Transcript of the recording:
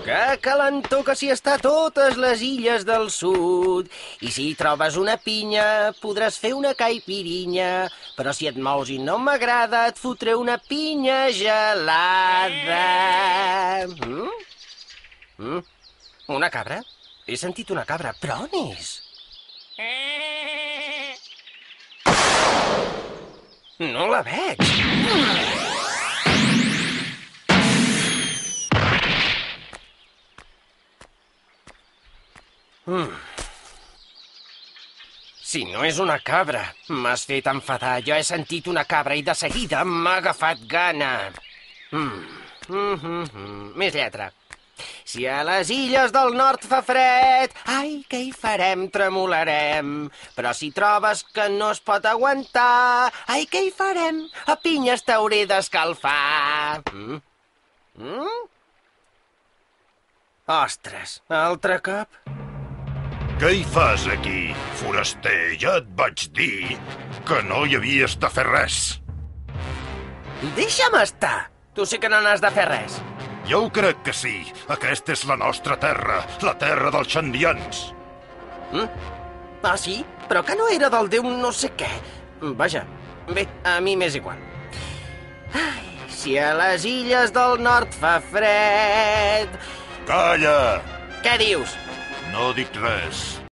Que calentó que s'hi està a totes les illes del sud. I si trobes una pinya, podràs fer una caipirinha. Però si et mous i no m'agrada, et fotré una pinya gelada. Una cabra? He sentit una cabra, però on és? No la veig. Si no és una cabra, m'has fet enfadar. Jo he sentit una cabra i de seguida m'ha agafat gana. Més lletra. Si a les illes del nord fa fred, ai, què hi farem? Tremolarem. Però si trobes que no es pot aguantar, ai, què hi farem? A pinyes t'hauré d'escalfar. Ostres, altre cop? Què hi fas aquí, foraster? Ja et vaig dir que no hi havies de fer res. Deixa'm estar. Tu sí que no n'has de fer res. Jo ho crec que sí. Aquesta és la nostra terra, la terra dels xandians. Ah, sí? Però que no era del déu no sé què. Vaja, bé, a mi m'és igual. Ai, si a les illes del nord fa fred... Calla! Què dius? No dic res.